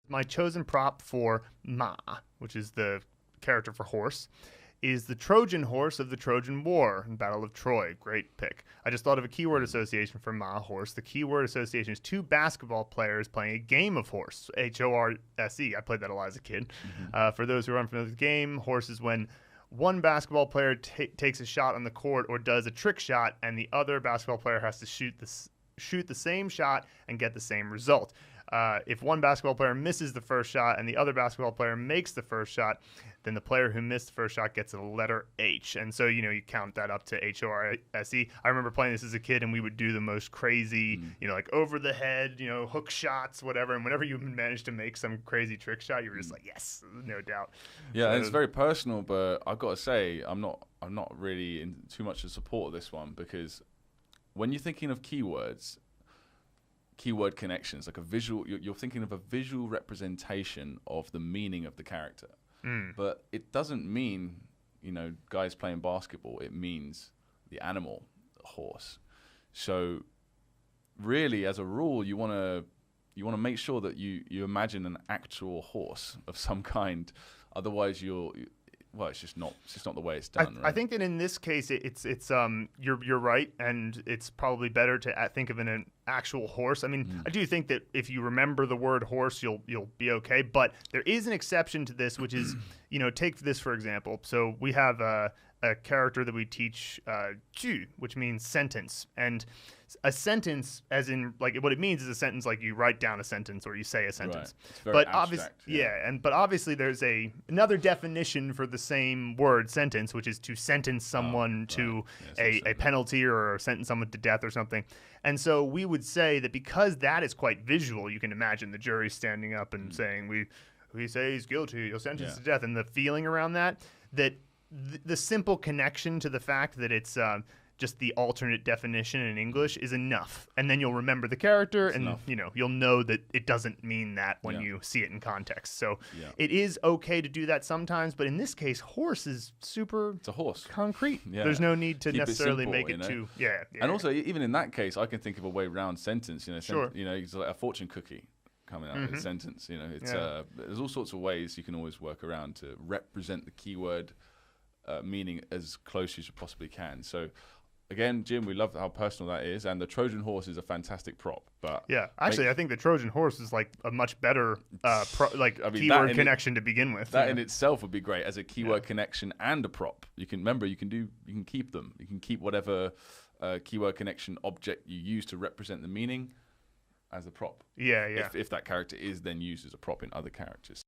my chosen prop for Ma, which is the character for horse, is the Trojan horse of the Trojan War in Battle of Troy. Great pick. I just thought of a keyword association for Ma, horse. The keyword association is two basketball players playing a game of horse, Horse. I played that a lot as a kid. For those who are unfamiliar with the game, horse is when one basketball player takes a shot on the court or does a trick shot, and the other basketball player has to shoot the same shot and get the same result. If one basketball player misses the first shot and the other basketball player makes the first shot, then the player who missed the first shot gets a letter H. And so, you count that up to Horse. I remember playing this as a kid, and we would do the most crazy, like over the head, hook shots, whatever. And whenever you managed to make some crazy trick shot, you were just like, yes, no doubt. Yeah, So and it's very personal, but I've got to say, I'm not really in too much to support this one, because when you're thinking of keywords, keyword connections, like a visual, you're thinking of a visual representation of the meaning of the character. But it doesn't mean, guys playing basketball. It means the animal, the horse. So really, as a rule, you want to make sure that you imagine an actual horse of some kind. Otherwise, it's just not the way it's done. I think that in this case, it's you're right, and it's probably better to think of an actual horse. I mean, I do think that if you remember the word horse, you'll be okay. But there is an exception to this, which is, take this for example. So we have a character that we teach, 句, which means sentence, and a sentence, as in like what it means is a sentence like you write down a sentence or you say a sentence. Right. It's very but abstract, but obviously there's another definition for the same word sentence, which is to sentence someone to a penalty or sentence someone to death or something. And so we would say that because that is quite visual, you can imagine the jury standing up and saying, we say he's guilty, you'll sentence to death, and the feeling around that the simple connection to the fact that it's just the alternate definition in English is enough. And then you'll remember the character, and you'll know that it doesn't mean that when you see it in context. So it is okay to do that sometimes, but in this case, horse is super It's a horse. concrete. Yeah. There's no need to Keep it necessarily simple, make it too And also, even in that case, I can think of a way around sentence. Sure. It's like a fortune cookie coming out of a sentence. It's there's all sorts of ways you can always work around to represent the keyword meaning as close as you possibly can. So again, Jim, we love how personal that is, and the Trojan horse is a fantastic prop. But I think the Trojan horse is like a much better keyword connection to begin with. That in itself would be great as a keyword connection and a prop. You can keep them. You can keep whatever keyword connection object you use to represent the meaning as a prop. If that character is then used as a prop in other characters.